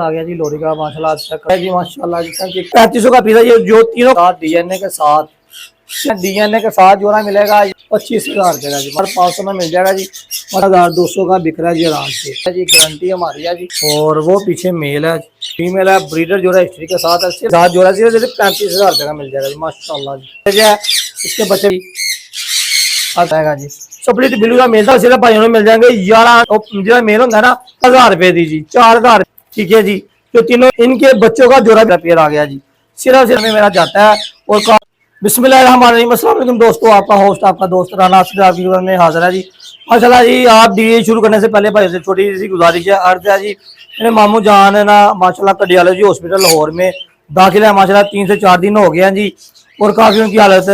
आ गया जी लोरी का माशाल्लाह चेक है जी माशाल्लाह जी 3500 का पीस है ये जो तीनों डीएनए के साथ जो ना मिलेगा 25,000 रुपये का जी पर 500 में मिल जाएगा जी 1200 का बिक रहा है जी आराम से जी गारंटी हमारी है जी। और वो पीछे मेल है फीमेल है ब्रीडर जो है हिस्ट्री के साथ जो है सिर्फ 35,000 रुपये का मिल जाएगा जी माशाल्लाह जी। इसके बच्चे आएगा जी स्प्लिट ब्लू का मेल था सिर्फ भाइयों में मिल जाएंगे 11 जो मेल होता है ना 1000 रुपये दी जी 4000 ठीक है जी। जो तीनों इनके बच्चों का जोड़ा पेयर आ गया जी सिर्फ में मेरा जाता है। और बिस्मिल्लाहिर्रहमानिर्रहीम अस्सलाम वालेकुम दोस्तों आपका होस्ट आपका दोस्त राना आपकी में हाजिर है जी माशाल्लाह जी। आप डी शुरू करने से पहले भाई से छोटी सी गुजारिश है अर्ज है जी मेरे मामू जान है ना माशाल्लाह कार्डियोलॉजी हॉस्पिटल लाहौर में दाखिल है माशाल्लाह 3 से 4 दिन हो गए हैं जी और काफ़ी उनकी हालत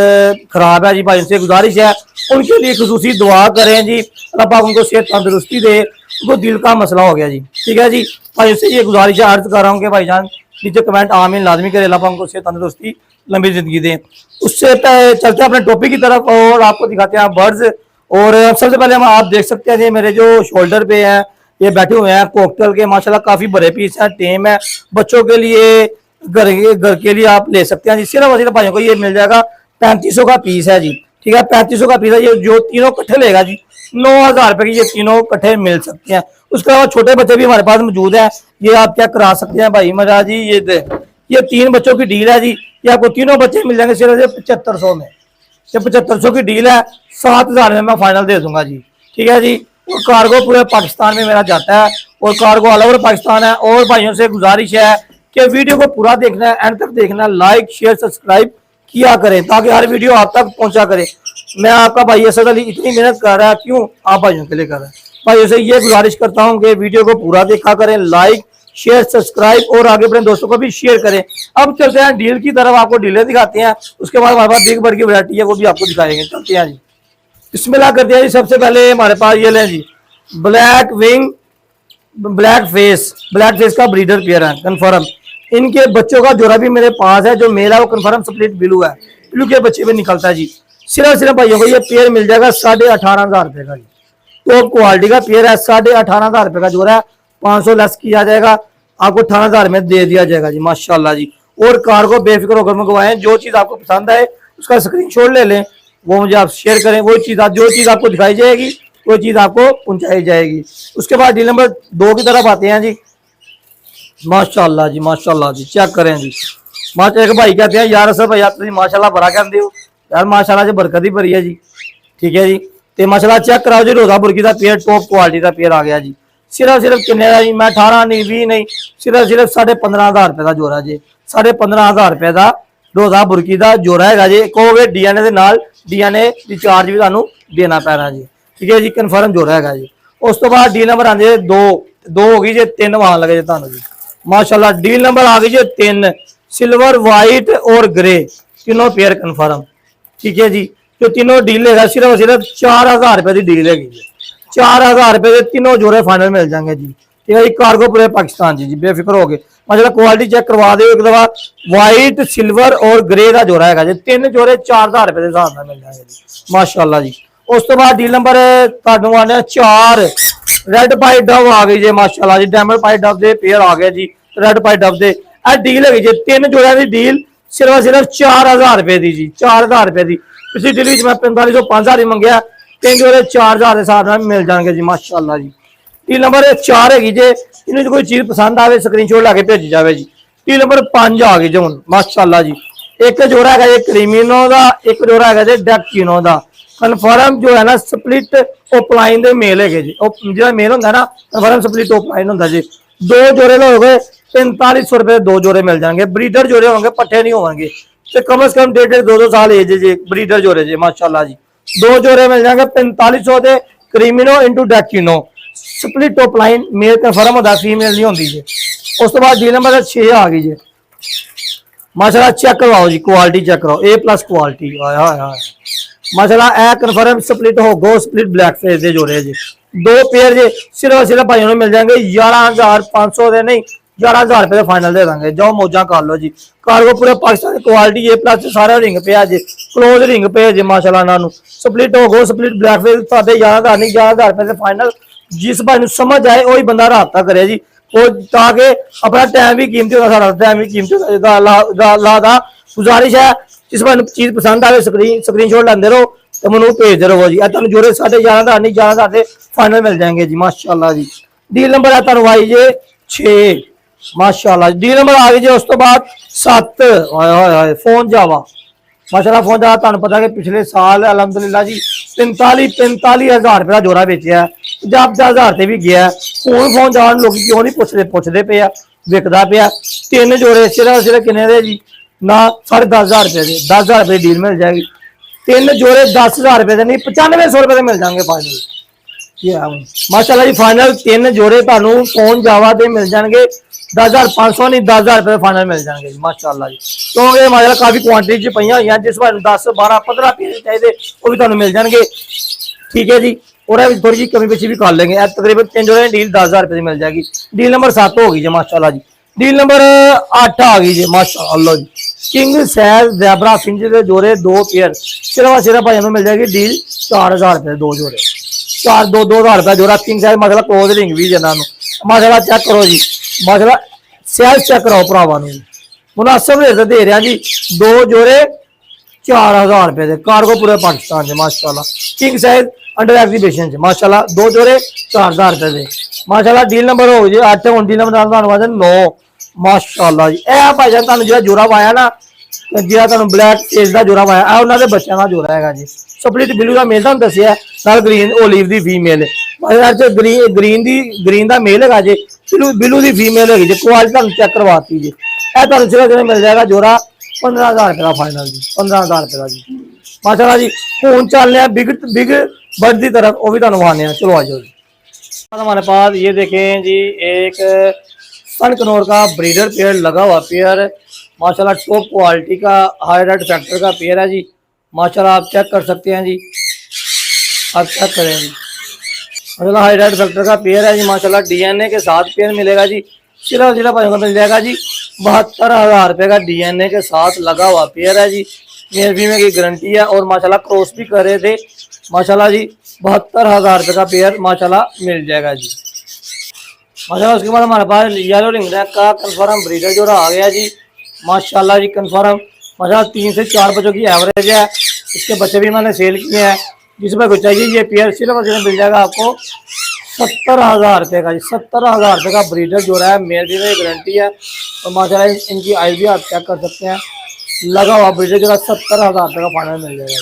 ख़राब है जी। भाई से गुजारिश है उनके लिए खुसूसी दुआ करें जी अल्लाह पाक उनको सेहत तंदुरुस्ती दे उनको दिल का मसला हो गया जी ठीक है जी। भाई से ये गुजारिश है अर्ज कर रहा हूँ कि भाईजान नीचे कमेंट आमीन लाजमी करे अल्लाह पाक उनको सेहत तंदुरुस्ती लंबी जिंदगी दें। उससे चलते हैं अपने टॉपिक की तरफ और आपको दिखाते हैं बर्ड्स। और सबसे पहले हम आप देख सकते हैं मेरे जो शोल्डर पे हैं ये बैठे हुए हैं कोकटल के माशाल्लाह काफ़ी बड़े पीस हैं टेम है बच्चों के लिए घर के लिए आप ले सकते हैं जी। सिर्फ सिर्फ भाइयों को ये मिल जाएगा 3500 का पीस है जी ठीक है 3500 का पीस है। ये जो तीनों कट्ठे लेगा जी 9,000 रुपये की ये तीनों कट्ठे मिल सकते हैं। उसके अलावा छोटे बच्चे भी हमारे पास मौजूद है ये आप क्या करा सकते हैं भाई मजा जी। ये 3 बच्चों की डील है जी ये आपको तीनों बच्चे मिल जाएंगे सिर्फ 7500 में। ये 7500 की डील है 7,000 में मैं फाइनल दे दूंगा जी ठीक है जी। और कार्गो पूरे पाकिस्तान में मेरा जाता है और कार्गो ऑल ओवर पाकिस्तान है। और भाइयों से गुजारिश है कि वीडियो को पूरा देखना है एंड तक देखना है लाइक शेयर सब्सक्राइब किया करें ताकि हर वीडियो आप तक पहुंचा करें। मैं आपका भाई असद अली इतनी मेहनत कर रहा है क्यों आप भाइयों के लिए कर रहा है। भाइयों से ये गुजारिश करता हूँ कि वीडियो को पूरा देखा करें लाइक शेयर सब्सक्राइब और आगे अपने दोस्तों को भी शेयर करें। अब चलते हैं डील की तरफ आपको डीलें दिखाते हैं उसके बाद हमारे पास बिग बर्ड की वैरायटी है वो भी आपको दिखाएंगे। चलते हैं जी बिस्मिल्लाह करते हैं जी। सबसे पहले हमारे पास ये लें जी ब्लैक विंग ब्लैक फेस का ब्रीडर पेयर है कन्फर्म। इनके बच्चों का जोड़ा भी मेरे पास है जो मेल है वो कन्फर्म स्प्लिट ब्लू है ब्लू के बच्चे में निकलता है जी। सिर्फ भाइयों को ये पेयर मिल जाएगा 18,500 रुपये का जी टॉप क्वालिटी का पेयर है 18,500 रुपये का जोड़ा है 500 लेस किया जाएगा आपको 18,000 में दे दिया जाएगा जी माशाल्लाह जी। और कार को बेफिक्र होकर मंगवाएं जो चीज़ आपको पसंद आए उसका स्क्रीनशॉट ले लें वो मुझे आप शेयर करें वो चीज़ जो चीज़ आपको दिखाई जाएगी वो चीज़ आपको पहुंचाई जाएगी। उसके बाद डील नंबर 2 की तरफ आते हैं जी माशाल्लाह जी चेक करें जी। एक भाई कहते हैं यार सब यार तुम माशाल्लाह बड़ा कहते हो यार माशाल्लाह जी बरकत ही भरी है जी ठीक है जी। तो माशाल्लाह चेक कराओ जी रोजा बुरकी का पेयर टॉप क्वालिटी का पेयर आ गया जी। सिर्फ किन्ने का जी मैं 18 नहीं 20 नहीं सिर्फ 15,500 रुपये का जोड़ा जी 15,500 रुपये का रोजा बुरकी का जोड़ा है जी। कहोगे डीएनए के नाल डीएनए रिचार्ज भी तुहानू देना पैना जी ठीक है जी कन्फर्म जोड़ा है जी। उस तो बाद डील नंबर आते 2 हो गई जी 3 वहां लगे जी तुहानू जी माशाल्लाह। डील नंबर आ गई जी 3 सिल्वर वाइट और ग्रे तीनों पेयर कन्फर्म ठीक है जी। जो तीनों डील है सिर्फ 4,000 रुपये की डील है 4,000 रुपये के तीनों जोड़े फाइनल मिल जाएंगे जी ठीक है जी। कार्गो पूरे पाकिस्तान जी बेफिक्र हो गए मतलब क्वालिटी चेक करवा दो एक दफा वाइट सिल्वर और ग्रे का जोड़ा है जी 3 जोड़े 4,000 रुपये के हिसाब से मिल जाएंगे जी माशाल्लाह जी। उस तो बाद डील नंबर 4 रेड पाई डव आ गई जी माशाल्लाह जी डायमंड पाई डव के पेयर आ गए जी रेड पाई डव के डील है जी 3 जोड़े की डील सिर्फ 4,000 रुपये की जी 4,000 रुपये की पिछली डील मैं 4500 5,000 ही मंगया 3 जोड़े 4,000 के हिसाब से मिल जाएंगे जी माशाल्लाह जी। डील नंबर 4 है जी इन्हें कोई चीज़ पसंद आए स्क्रीनशॉट लाके भेजी जाए जी। डील नंबर 5 आ गई जी हूँ माशाल्लाह जी। एक जोड़ा है क्रीमिनो का एक जोड़ा है डेक्चिनो का कन्फर्म जो है ना स्प्लिट ओपलाइन के मेल है जी जो मेल होंगे ना कन्फर्म स्प्लिट ओपलाइन होंगे जी। 2 जोड़े हो गए 4500 रुपये 2 जोड़े मिल जाएंगे। ब्रीडर जोड़े होंगे पट्ठे नहीं होंगे तो कम से कम 1.5-2 साल एज जी ब्रीडर जोड़े जी माशाल्लाह जी। 2 जोड़े मिल जाएंगे 4500 के क्रीमिनो इंटू डेक्चिनो स्प्लिट ओपलाइन मेल कन्फर्म होता फीमेल नहीं होती जी। उस तो बाद डील नंबर 6 आ गई जी माशाल्लाह चेक करवाओ जी क्वालिटी चेक कराओ A+ क्वालिटी माशाल्लाह ए कन्फर्म स्प्लिट हो गो स्प्लिट ब्लैक फेस दे जोड़े जी 2 पेयर जी सिर्फ भाइयों मिल जाएंगे 11,500 के नहीं 11,000 रुपये फाइनल दे देंगे जाओ मौजा कर लो जी। कार्गो पूरे पाकिस्तान क्वालिटी A+ सारा रिंग पे जी क्लोज रिंग पे जी माशाल्लाह इन्होंने स्प्लिट हो गो स्प्लिट ब्लैक फेस 11,000 नहीं 11,000 रुपये फाइनल जिस भाई समझ आए वही बंदा रबता करे जी वो ताकि अपना टाइम भी कीमती होता, सारा टाइम भी कीमती होता। अल्लाह दा गुजारिश है जिस पर चीज पसंद आए स्क्रीन शॉट लाते रहो तो मैं भेजते रहो जी। तुम जोड़े 11,500 नहीं 11,000 फाइनल मिल जाएंगे जी माशाल्लाह जी। डील नंबर है तुम आई जे 6 माशाल्लाह। डील नंबर आ गई जी। उस तो बाद 7 फोन जावा माशाल्लाह। फोन जावा तुम पता कि पिछले साल अलहमदुलिल्लाह जी 45,000 रुपये का जोड़ा बेचा है, 50,000 से भी गया। हूँ फोन जावा लोग क्यों नहीं पुछते पे आ, विकता पे। 3 जोड़े सिर्फ किन्ने दे जी ना 10,500 रुपये के 10,000 रुपये डील मिल जाएगी। 3 जोड़े 10,000 रुपये नहीं 9500 रुपये मिल जाएंगे फाइनल माशाल्लाह जी। फाइनल 3 जोड़े तुहानू फोन जावा दे मिल जाएंगे 10,500 नहीं 10,000 रुपये फाइनल मिल जाएंगे जी माशाल्लाह जी। तो ये माशाल्लाह काफी क्वांटिटी च पई हुई जिस भाई 10 12 15 पीस चाहिए वो भी तुहानू मिल जाएंगे ठीक है जी। और थोड़ी जी कमी पेशी भी कर लेंगे। तकरीबन 3 जोड़े डील 10,000 रुपये मिल जाएगी। डील नंबर 7 हो गई जी माशाल्लाह जी। डील नंबर 8 आ गई जी माशाल्लाह जी। किंग सैज ज़ेबरा फिंच के जोड़े 2 पेयर सिर्फ भाई मिल जाएगी डील 4,000 रुपये 2 जोड़े 2,000 रुपये जोड़ा। किंग सैज माशाल्लाह क्लोज रिंग भी जना माशाल्लाह चेक करो जी माशाल्लाह सैज चेक कराओ भरावान मुनासिब रेट दे रहे जी। 2 जोड़े 4,000 रुपये के कार्गो पूरे पाकिस्तान से माशाल्लाह। किंग साइज अंडर एग्जीबिशन से माशाल्लाह 2 जोड़े 4,000 रुपये के माशाल्लाह। डील नंबर हो जी 8 हूँ डील नंबर 9 माशाल्लाह जी। यह भाई जान तुम जो जोड़ा पाया ना जो तुम ब्लैक फेस का जोड़ा पाया उन्होंने बच्चों का जोड़ा है जी। स्प्लिट ब्लू का मेल तुम दसिया नाल ग्रीन ओलिव की फीमेल ग्रीन का मेल है जी ब्लू की फीमेल है जी। क्वालिटी तुम चेक करवाती जी। यह तुम सिर्फ मिल जाएगा जोड़ा 15,000 रुपये का फाइनल जी 15,000 रुपये का जी माशाल्लाह जी। हूँ चलने बिग बर्ड की तरफ वो भी तुम आने चलो आ जाओ जी। हमारे पास ये देखें जी एक सन कनौर का ब्रीडर पेयर लगा हुआ पेयर माशाल्लाह टॉप क्वालिटी का हाई रेड फैक्टर का पेयर है जी माशाल्लाह। आप चेक कर सकते हैं जी आप चेक करें जी माशाल्लाह हाई रेड फैक्टर का पेयर है जी माशाल्लाह। DNA के साथ पेयर मिलेगा जी सिर्फ भाइयों को मिल जाएगा जी 72,000 रुपये का DNA के साथ लगा हुआ पेयर है जी। मेल फीमेल की गारंटी है और माशाल्लाह क्रॉस भी कर रहे थे माशाल्लाह जी। 72,000 रुपये का पेयर माशाल्लाह मिल जाएगा जी माशाल्लाह। उसके बाद हमारे पास येलो रिंग नेक का कन्फर्म ब्रीडर जोड़ा आ गया जी माशाल्लाह जी। कन्फर्म माशाल्लाह 3 से 4 बच्चों की एवरेज है। इसके बच्चे भी मैंने सेल किए हैं। जिसमें कुछ चाहिए ये पेयर सिर्फ मिल जाएगा आपको 70,000 रुपये का जी 70,000 रुपये का ब्रीडर जोड़ा है। मेल फीमेल की गारंटी है और माशाल्लाह इनकी आइज भी आप चेक कर सकते हैं। लगा हुआ ब्रीडर जोड़ा 70,000 रुपये का फाइनल मिल जाएगा जी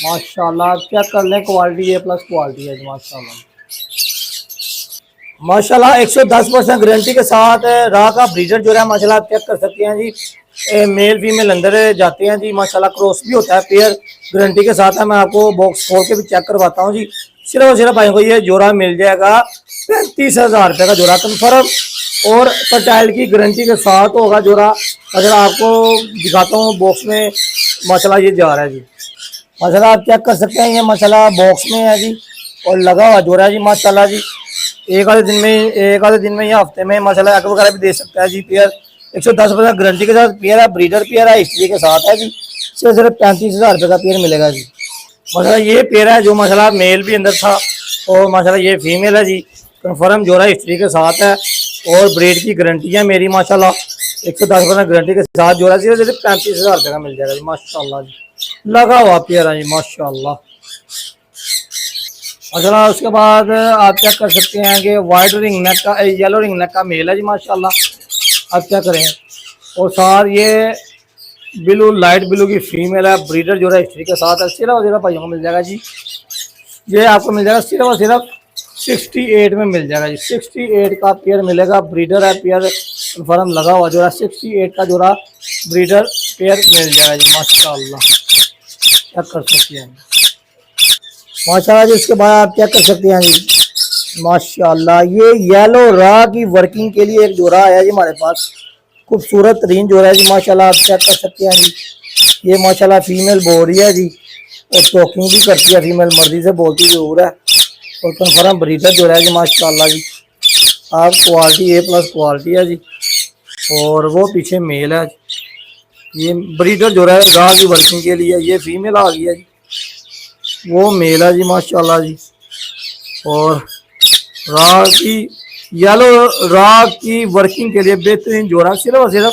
माशाल्लाह। आप चेक कर लें क्वालिटी ए प्लस क्वालिटी है जी माशाल्लाह माशाल्लाह। 110% गारंटी के साथ राह का ब्रीडर जो है माशाल्लाह आप चेक कर सकते हैं जी। मेल फीमेल अंदर जाते हैं जी माशाल्लाह। क्रॉस भी होता है पेयर गारंटी के साथ है। मैं आपको बॉक्स खोल के भी चेक करवाता हूँ जी। सिर्फ भाई को ये जोड़ा मिल जाएगा 35,000 रुपये का जोड़ा कन्फर्म और फर्टाइल की गारंटी के साथ होगा जोड़ा। अगर आपको दिखाता हूँ बॉक्स में माशाल्लाह ये जा रहा है जी माशाल्लाह। आप चेक कर सकते हैं ये माशाल्लाह बॉक्स में है जी और लगा हुआ जोड़ा है जी माशाल्लाह जी। एक आधे दिन में या हफ्ते में माशाल्लाह एग वगैरह भी दे सकता है जी। पेयर 110% गारंटी के साथ पेयर है। ब्रीडर पेयर है हिस्ट्री के साथ है जी। सिर्फ 35,000 रुपये का पेयर मिलेगा जी माशाल्लाह। ये पेयर है जो माशाल्लाह मेल भी अंदर था और माशाल्लाह ये फीमेल है जी। कन्फर्म जोड़ा हिस्ट्री के साथ है और ब्रीड की गारंटी है मेरी माशाल्लाह। 110% गारंटी के साथ जोड़ा सिर्फ 35,000 रुपये का मिल जाएगा जी माशाल्लाह जी। लगा हुआ पेयर है जी माशाल्लाह माशाल्लाह। उसके बाद आप चेक कर सकते हैं कि वाइट रिंग नेक का येलो रिंग नेक का मेल है जी माशाल्लाह। आप क्या करें और साथ ये ब्लू लाइट ब्लू की फीमेल है। ब्रीडर जो है हिस्ट्री के साथ है। सिर्फ भाइयों को मिल जाएगा जी। ये आपको मिल जाएगा सिर्फ 68 में मिल जाएगा जी। 68 का पेयर मिलेगा। ब्रीडर है पेयर कन्फर्म लगा हुआ जोड़ा 68 का जोड़ा ब्रीडर पेयर मिल जाएगा जी माशाल्लाह। चेक कर सकते हैं माशाल्लाह जी। इसके बाद आप चेक कर सकते हैं जी माशाल्लाह। ये येलो रा की वर्किंग के लिए एक जोड़ा आया जी हमारे पास। खूबसूरत तरीन जोड़ा है जी माशाल्लाह। आप चेक कर सकते हैं जी। ये माशाल्लाह फीमेल बोल रही है जी और टॉकिंग भी करती है। फीमेल मर्जी से बोलती जरूर है और कन्फर्म ब्रीडर जोड़ा है जी माशाल्लाह जी। आप क्वालिटी ए प्लस क्वालिटी है जी और वो पीछे मेल है। ये ब्रीडर जोड़ा है रा की वर्किंग के लिए। ये फीमेल आ गई है जी वो मेल है जी माशाल्लाह जी और राह की येलो रॉ की वर्किंग के लिए बेहतरीन जोड़ा, सिर्फ और सिर्फ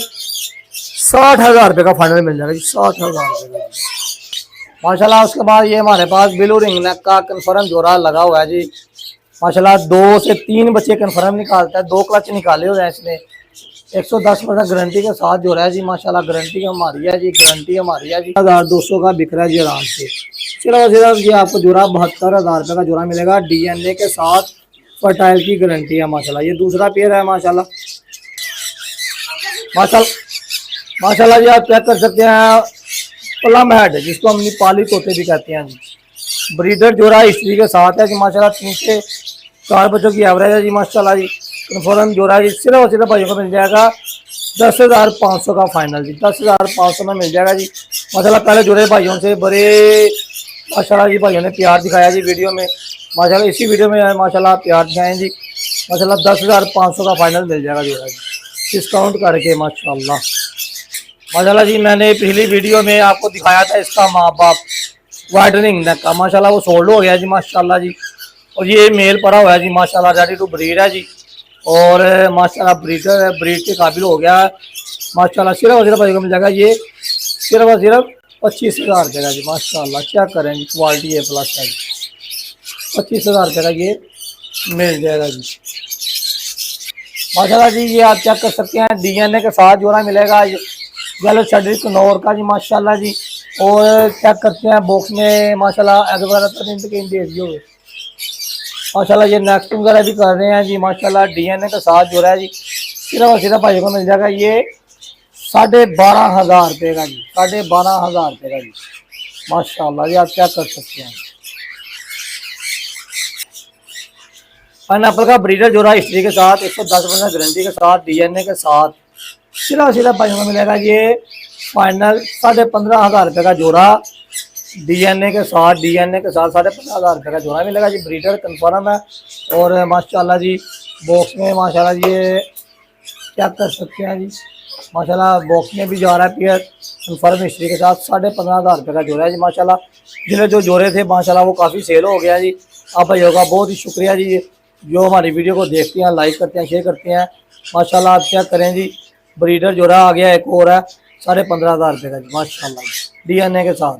60,000 रुपये का फाइनल मिल जाएगा जी, 60,000 रुपये का माशाल्लाह। उसके बाद ये हमारे पास ब्लू रिंग नेक का कन्फर्म जोड़ा लगा हुआ है जी माशाल्लाह। 2 से 3 बच्चे कन्फर्म निकालता है, 2 क्लच निकाले हुए हैं इसने। 110% गारंटी के साथ जोड़ा है जी माशाल्लाह। गारंटी हमारी है जी, गारंटी हमारी है जी। 1200 का बिक रहा है जी आराम से। सिर्फ सिर्फ ये आपको जोड़ा 72,000 रुपये का जोड़ा मिलेगा, DNA के साथ, फर्टाइल की गारंटी है माशाल्लाह। ये दूसरा पेयर है माशाल्लाह। माशाल्लाह जी, आप चेक कर सकते हैं, प्लम हेड जिसको हम नेपाली तोते भी कहते हैं जी। ब्रीडर जोड़ा हिस्ट्री के साथ है जी माशाल्लाह। 3 से 4 बच्चों की एवरेज है जी माशाल्लाह जी। कन्फर्म जोड़ा जी, सिर्फ और सिर्फ भाइयों को मिल जाएगा 10,500 का फाइनल जी, 10,500 में मिल जाएगा जी माशाल्लाह। पहले जुड़े भाइयों से बड़े माशाल्लाह जी भाइयों ने प्यार दिखाया जी वीडियो में माशाल्लाह। इसी वीडियो में माशाल्लाह प्यार दिखाएं जी माशाल्लाह। 10,500 का फाइनल मिल जाएगा जोड़ा जी, डिस्काउंट करके माशाल्लाह। माशाल्लाह जी, मैंने पिछली वीडियो में आपको दिखाया था इसका माँ बाप वाइडनिंग नेक का माशाल्लाह, वो सोल्ड हो गया जी माशाल्लाह जी। और ये मेल पड़ा हुआ है जी माशाल्लाह, रेडी टू ब्रीड है जी। और माशाल्लाह ब्रीडर ब्रीड के काबिल हो गया है माशाल्लाह। सिर्फ और सिर्फ मिल जाएगा ये सिर्फ और सिर्फ 25,000 रुपये का जी माशाल्लाह। क्या करें जी, क्वालिटी है प्लस है जी। 25,000 रुपये का ये मिल जाएगा जी माशाल्लाह जी। ये आप चेक कर सकते हैं, DNA के साथ जोड़ा मिलेगा येलो शेडेड कनौर का जी माशाल्लाह जी। और चेक करते हैं बॉक्स में माशाल्लाह एग वगैरह तो कहीं दे दिए हुए माशाल्लाह। ये नेक्स्ट वगैरह भी कर रहे हैं जी माशाल्लाह। DNA के साथ जोड़ा है जी, सिर्फ और सिर्फ भाई को मिल जाएगा ये 12,500 रुपये का जी, 12,500 रुपये का जी माशाल्लाह। ये आप क्या कर सकते हैं। पाइनएप्पल का ब्रीडर जोड़ा हिस्ट्री के साथ, 110% गारंटी के साथ, DNA के साथ, सिर्फ भाइयों को मिलेगा ये फाइनल 15,500 रुपये का जोड़ा। DNA के साथ 15,500 रुपये का जोड़ा मिलेगा जी। ब्रीडर कन्फर्म है। और माशाल्लाह जी बॉक्स में माशाल्लाह ये क्या कर सकते हैं जी माशाल्लाह। बॉक्स में भी जा रहा है पेयर कन्फर्म हिस्ट्री के साथ, 15,500 रुपये का जोड़ा है जी माशाल्लाह। जिन्हें जो जोड़े थे माशाल्लाह वो काफ़ी सेल हो गया जी। आप भाइयों का बहुत ही शुक्रिया जी, जो हमारी वीडियो को देखते हैं, लाइक करते हैं, शेयर करते हैं माशाल्लाह। आप चेक करें जी, ब्रीडर जोड़ा आ गया एक और है 15,500 रुपये का जी माशाल्लाह, DNA के साथ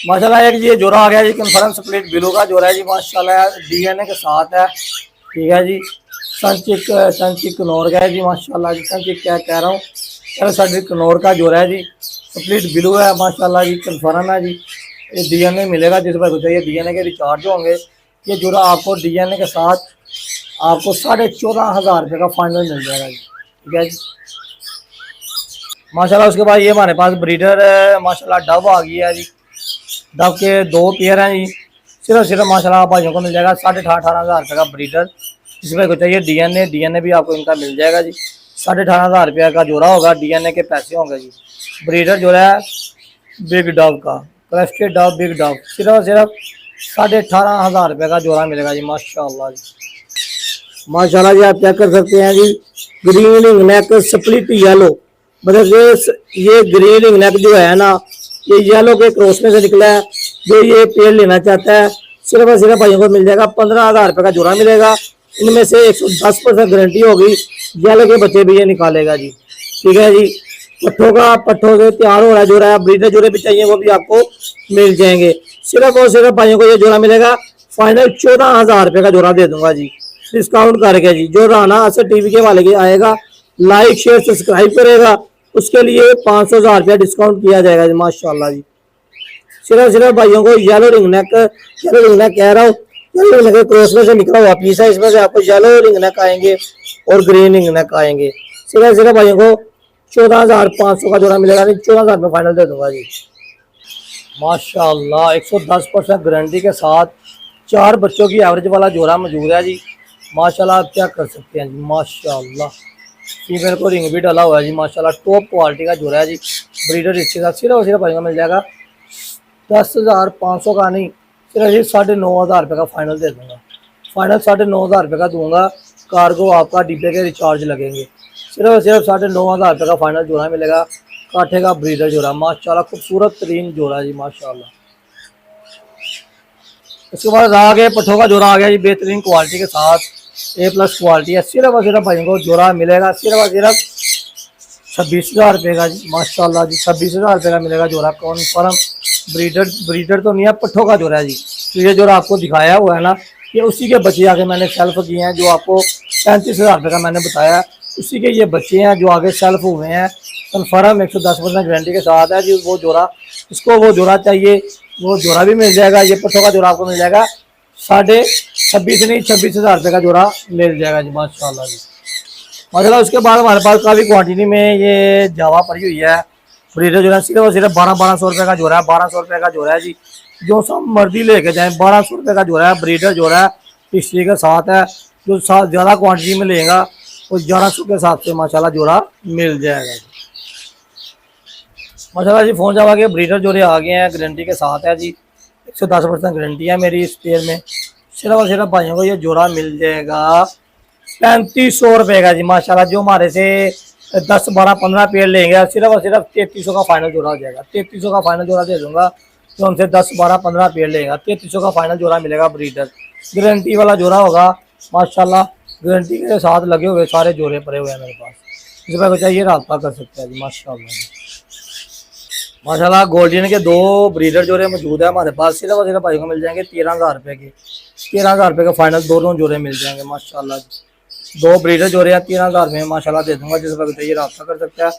माशाल्लाह। एक ये जोड़ा आ गया जी कन्फर्म स्प्लिट ब्लू का जोड़ा है जी माशाल्लाह, DNA के साथ है, ठीक है जी। सनचिक कनौर का है जी माशाल्लाह जी। सनचिक क्या कह रहा हूँ, सनचिक कनौर का जोड़ा है जी, स्प्लिट ब्लू है माशाल्लाह जी, कन्फर्म है जी। ये DNA मिलेगा जिस पर कुछ चाहिए, DNA के रिचार्ज होंगे। ये जोड़ा आपको DNA के साथ आपको 14,500 रुपये का फाइनल मिल जाएगा जी, ठीक है जी माशाल्लाह। उसके बाद ये हमारे पास ब्रीडर माशाल्लाह डब आ गई है जी। डब के 2 पेयर हैं जी, सिर्फ माशाल्लाह भाइयों को मिल जाएगा 18,500 रुपये का ब्रीडर। इसमें कुछ चाहिए DNA भी आपको इनका मिल जाएगा जी। 18,500 रुपये का जोड़ा होगा, DNA के पैसे होंगे जी। ब्रीडर जो है बिग डब का, क्रेस्टेड डब बिग डब, सिर्फ 18,500 रुपये का जोड़ा मिलेगा जी माशाल्लाह जी। माशाल्लाह जी, आप क्या कर सकते हैं जी, green ring neck split yellow, मतलब ये ग्रीन रिंग नेक जो है ना, ये येलो के क्रॉस में से निकला है। जो ये पेड़ लेना चाहता है सिर्फ और सिर्फ भाइयों को मिल जाएगा 15,000 रुपये का जोड़ा मिलेगा। इनमें से 110% गारंटी होगी, येलो के बच्चे भी ये निकालेगा जी, ठीक है जी। पट्ठों से तैयार हो रहा है जोड़ा, ब्रीडर जोड़े भी चाहिए वो भी आपको मिल जाएंगे। सिर्फ और सिर्फ भाइयों को ये जोड़ा मिलेगा फाइनल 14,000 रुपये का जोड़ा दे दूंगा जी, डिस्काउंट करके जी। जो राना असर टीवी के वाले के आएगा, लाइक शेयर सब्सक्राइब करेगा, उसके लिए 500,000 रुपया डिस्काउंट किया जाएगा जी माशाल्लाह जी। सिर्फ भाइयों को येलो रिंग नेक कह रहा हूँ, येलो रिंग नेक क्रॉस में से निकला हुआ पीस है, इसमें से आपको येलो रिंग नेक आएंगे और ग्रीन रिंग नेक आएंगे। सिर्फ भाइयों को 14,500 का जोड़ा मिलेगा, 14,000 में फाइनल दे दूंगा जी माशाल्लाह। 110% गारंटी के साथ 4 बच्चों की एवरेज वाला जोड़ा मौजूद है जी माशाल्लाह। आप क्या कर सकते हैं जी माशाल्लाह। फीमेल को रिंग भी डाला हुआ है जी माशाल्लाह, टॉप क्वालिटी का जोड़ा है जी। ब्रीडर इसके साथ सिर्फ मिल जाएगा 10,500 का नहीं, सिर्फ 9,500 रुपये का फाइनल दे दूंगा। फाइनल 9,500 रुपये का दूंगा, कार्गो आपका डिब्बे के रिचार्ज लगेंगे। सिर्फ 9,500 रुपये का फाइनल जोड़ा मिलेगा। काठे का ब्रीडर जोड़ा माशाल्लाह, खूबसूरत तरीन जोड़ा जी माशाल्लाह। उसके बाद आ गए पट्ठों का जोड़ा आ गया जी, बेहतरीन क्वालिटी के साथ, A+ क्वालिटी है। सिर्फ और सिर्फ भाई को जोड़ा मिलेगा सिर्फ और सिर्फ 26,000 रुपये का जी माशाल्लाह जी। 26,000 रुपये का मिलेगा जोड़ा कॉन्फर्म। ब्रीडर तो नहीं है, पट्ठों का जोड़ा है जी। तो ये जोड़ा आपको दिखाया हुआ है ना, ये उसी के बच्चे आगे मैंने सेल्फ किए हैं, जो आपको 35,000 रुपये का मैंने बताया, उसी के ये बच्चे हैं जो आगे सेल्फ हुए हैं। कन्फर्म 110% गारंटी के साथ है जी। वो जोड़ा, इसको वो जोड़ा चाहिए, वो जोड़ा भी मिल जाएगा। ये पट्ठों का जोड़ा आपको मिल जाएगा 26,500 नहीं 26,000 रुपये का जोड़ा मिल जाएगा जी माशाल्लाह जी। मतलब उसके बाद हमारे पास काफ़ी क्वांटिटी में ये जावा पड़ी हुई है। ब्रीडर जो है सिर्फ और सिर्फ 1200 रुपये का जोड़ा है। 1200 रुपये का जोड़ा है जी, जो सब मर्जी लेके जाएँ। 1200 रुपये का जोड़ा है, ब्रीडर जोड़ा है, हिस्ट्री के साथ है। जो ज़्यादा क्वांटिटी में लेगा वो 1100 के हिसाब से माशाल्लाह जोड़ा मिल जाएगा जी माशाल्लाह जी। फ़ोन जावा के ब्रीडर जोड़े आ गए हैं, गारंटी के साथ है जी। 110% गारंटी है मेरी इस पेयर में। सिर्फ और सिर्फ भाइयों को ये जोड़ा मिल जाएगा 3500 रुपये का जी माशाल्लाह। जो हमारे से 10, 12, 15 पेड़ लेंगे सिर्फ और सिर्फ 3300 का फाइनल जोड़ा हो जाएगा। 3300 का फाइनल जोड़ा दे दूंगा। जो हमसे 10, 12, 15 पेड़ लेगा 3300 का फाइनल जोड़ा मिलेगा। ब्रीडर गारंटी वाला जोड़ा होगा माशाल्लाह। गारंटी के साथ लगे हुए सारे जोड़े पड़े हुए हैं मेरे पास। इस पर चाहिए रब्ता कर सकते हैं जी माशाल्लाह। माशाल्लाह गोल्डन के 2 ब्रीडर जोड़े मौजूद है हमारे पास। सिर्फ और सिर्फ भाई को मिल जाएंगे 13,000 रुपये के। 13,000 रुपये का फाइनल दोनों जोड़े मिल जाएंगे माशाल्लाह। 2 ब्रीडर जोड़े हैं 13,000 में माशाल्लाह दे दूंगा। जिस वक्त चाहिए रब्ता कर सकता है।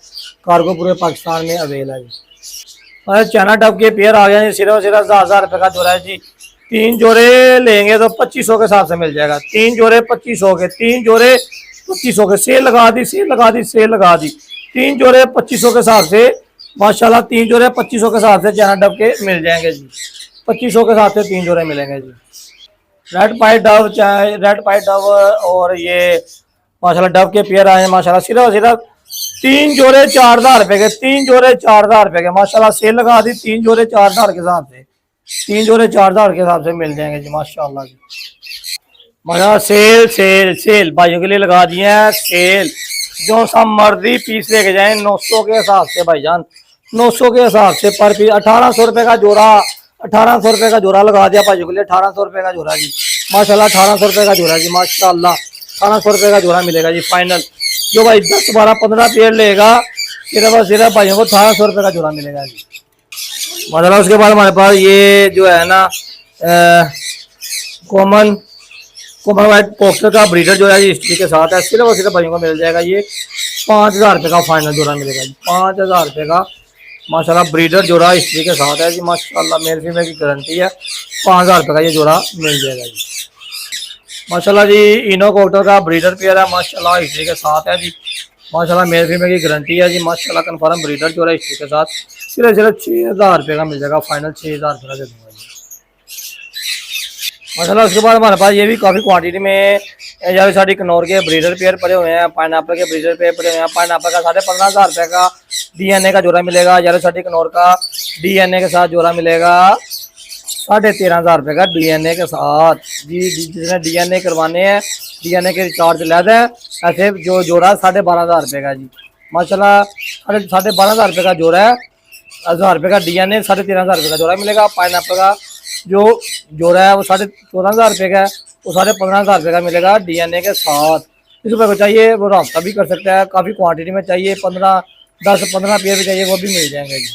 कार्गो पूरे पाकिस्तान में अवेल है जी। और चाइना डब के पेयर आ गए सिर्फ और सिर्फ 1000 रुपये का जोड़ा है जी। 3 जोड़े लेंगे तो 2500 के हिसाब से मिल जाएगा। 3 जोड़े 2500 के, 3 जोड़े 2500 के। सेल लगा दी, सेल लगा दी, सेल लगा दी। 3 जोड़े 2500 के हिसाब से माशाल्लाह। 3 जोड़े 2500 के हिसाब से चाइना डब के मिल जाएंगे जी। 2500 के हिसाब से 3 जोड़े मिलेंगे जी। रेड पाइट डब, चाहे रेड पाइट डब और ये माशाल्लाह डब के पेयर आए हैं माशाल्लाह। सिर्फ और सिर्फ 3 जोड़े 4,000 रुपये के। 3 जोड़े 4,000 रुपये के माशाल्लाह। सेल लगा दी। 3 जोड़े 4,000 के हिसाब से, 3 जोड़े 4,000 के हिसाब से मिल जाएंगे जी माशाल्लाह जी। माशाल्लाह सेल सेल सेल भाइयों के लिए लगा दिए हैं सेल। जो सब मर्जी पीस लेके जाए 900 के हिसाब से भाईजान, 900 के हिसाब से पर पीस। 1800 रुपये का जोड़ा, 1800 रुपये का जोड़ा लगा दिया भाइयों के लिए। 1800 रुपये का जोड़ा जी माशाल्लाह। 1800 रुपये का जोड़ा जी माशाल्लाह। 1800 रुपये का जोड़ा मिलेगा जी फाइनल। जो भाई 10, 12, 15 पेड़ लेगा सिर्फ और सिर्फ भाइयों को 1800 रुपये का जोड़ा मिलेगा जी माशाल्लाह। उसके बाद हमारे पास ये जो है ना कॉमन वाइट पोस्टर का ब्रीडर जो है जी हिस्ट्री के साथ है। सिर्फ और सिर्फ भाइयों को मिल जाएगा ये 5,000 रुपये का फाइनल जोड़ा मिलेगा जी। 5,000 रुपये का माशाल्लाह ब्रीडर जोड़ा हिस्ट्री के साथ है जी माशाल्लाह। मेल फीमेल की गारंटी है। 5,000 रुपये का ये जोड़ा मिल जाएगा जी माशाल्लाह जी। इनो कोक्टर का ब्रीडर पेयर है माशाल्लाह, हिस्ट्री के साथ है जी माशाल्लाह। मेल फीमेल की गारंटी है जी माशाल्लाह। कन्फर्म ब्रीडर जोड़ा हिस्ट्री के साथ सिर्फ सिर्फ 6,000 रुपये का मिल जाएगा फाइनल। 6,000 रुपये का दे दूँगा जी माशाल्लाह। उसके बाद हमारे पास ये भी काफ़ी क्वांटिटी में यार साड़ी कनौर के ब्रीडर पेयर पड़े हुए हैं। पाइनएप्पल के ब्रीडर पेयर पड़े हुए हैं। पाइनएप्पल का 15,500 रुपये का DNA का जोड़ा मिलेगा। यार साड़ी कनौर का DNA के साथ जोड़ा मिलेगा 13,500 रुपये का DNA के साथ जी। जिसने DNA करवाने हैं DNA के चार्ज लेते हैं। ऐसे जो जोड़ा 12,500 रुपये का जी माशाल्लाह। 12,500 रुपये का जोड़ा है। 1,000 रुपये का DNA, 13,500 रुपये का जोड़ा मिलेगा। पाइनएप्पल का जो जोड़ा है वो 14,500 रुपये का है, वो 15,500 रुपये का मिलेगा DNA के साथ। जिस रुपये को चाहिए वो रब्ता भी कर सकता है। काफ़ी क्वांटिटी में चाहिए 10-15 पेयर भी चाहिए वो भी मिल जाएंगे जी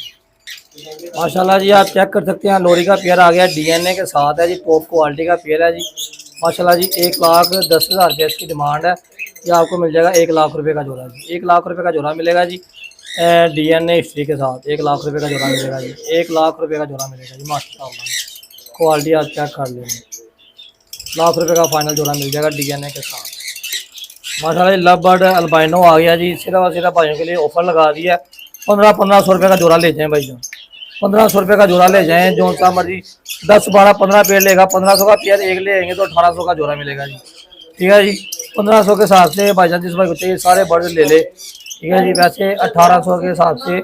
माशाल्लाह जी। आप चेक कर सकते हैं लोरी का पेयर आ गया DNA के साथ है जी। टॉप क्वालिटी का पेयर है जी माशाल्लाह जी। 1,10,000 रुपये इसकी डिमांड है। ये आपको मिल जाएगा 1 लाख रुपये का जोड़ा जी। 1 लाख रुपये का जोड़ा मिलेगा जी DNA हिस्ट्री के साथ। 1 लाख रुपये का जोड़ा मिलेगा जी। 1 लाख रुपये का जोड़ा मिलेगा जी माशाल्लाह। क्वालिटी आप चेक कर लेंगे। 1 लाख रुपये का फाइनल जोड़ा मिल जाएगा DNA के साथ माशाल्लाह। लव बर्ड अल्बाइनो आ गया जी। सिर्फ और सिर्फ भाइयों के लिए ऑफर लगा दिया है। 1500 रुपये का जोड़ा ले जाएँ भाई जान। 1500 रुपये का जोड़ा ले जाएँ। जो सा मर्जी 10, 12, 15 पेड़ लेगा 1500 का पेयर एक ले आएंगे तो 1800 का जोड़ा मिलेगा जी। ठीक है जी। 1500 के हिसाब से भाईजान जिस भाई को चाहिए सारे बर्ड ले ले। ठीक है जी। वैसे 1800 के हिसाब से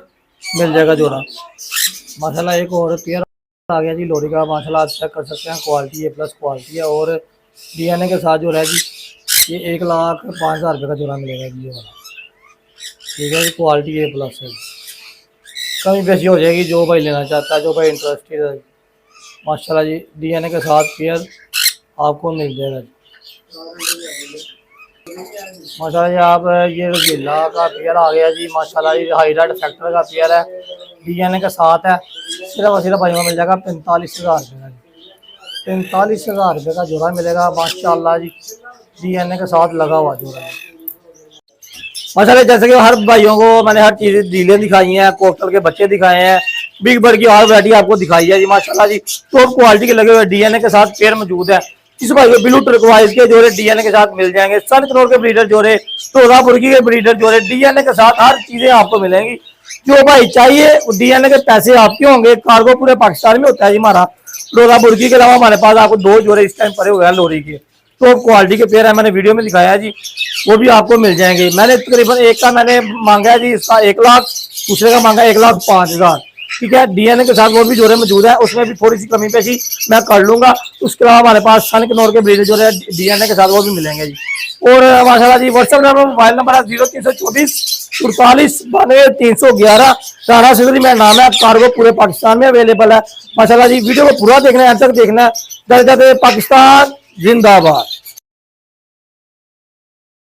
मिल जाएगा जोड़ा माशाल्लाह। एक और पेयर आ गया जी लोरी का माशाल्लाह। आप चेक कर सकते हैं क्वालिटी A+ क्वालिटी है। और DNA के साथ जो है जी ये 1,05,000 रुपये का जोड़ा मिलेगा जी ये वाला। ठीक है जी। क्वालिटी A+ है। कमी बेसी हो जाएगी जो भाई लेना चाहता है, जो भाई इंटरेस्टेड है माशाल्लाह जी। DNA के साथ पेयर आपको मिल जाएगा जी। माशाल्लाह जी। आप ये रजीला का पेयर आ गया जी माशाल्लाह जी। हाईराइड फैक्टर का पेयर है, डीएनए के साथ है। सिर्फ और सिर्फ भाई मिल जाएगा 45,000 रुपये का जी। 45,000 रुपये का जोड़ा मिलेगा माशाल्लाह जी। डीएनए के साथ लगा हुआ जोड़ा है माशाल्लाह। जैसे कि हर भाइयों को मैंने हर चीज़ डीलें दिखाई हैं, कोस्टल के बच्चे दिखाए हैं, बिग बर्ड की हर वैरायटी आपको दिखाई है जी माशाल्लाह जी। टॉप क्वालिटी के लगे हुए डीएनए के साथ पेयर मौजूद है। इस भाई को ब्लू टर्कवाइज के जोड़े डीएनए के साथ मिल जाएंगे। सन करोड़ के ब्रीडर जोड़े, टोरा मुर्गी के ब्रीडर जोड़े डीएनए के साथ हर चीजें आपको मिलेंगी। जो भाई चाहिए डीएनए के पैसे आपके होंगे। कार्गो पूरे पाकिस्तान में होता है जी हमारा। टोरा मुर्गी के अलावा हमारे पास आपको 2 जोड़े इस टाइम पड़े हुए हैं लोरी के। टॉप क्वालिटी के पेयर है, मैंने वीडियो में दिखाया है जी, वो भी आपको मिल जाएंगे। मैंने तकरीबन एक का मैंने मांगा है जी इसका 1 लाख, दूसरे का मांगा 1,05,000। ठीक है, डीएनए के साथ वो भी जोड़े मौजूद है, उसमें भी थोड़ी सी कमी पेशी मैं कर लूंगा। उसके अलावा हमारे पास सन कनौर के ब्रीडर जोड़े डीएनए के साथ वो भी मिलेंगे जी। और माशाल्लाह जी व्हाट्सएप नंबर मोबाइल नंबर है 0324 48 92 311। राणा सिंह मेरा नाम है। कार्गो पूरे पाकिस्तान में अवेलेबल है माशाल्लाह जी। वीडियो को पूरा देखना है, अंत तक देखना है। पाकिस्तान जिंदाबाद।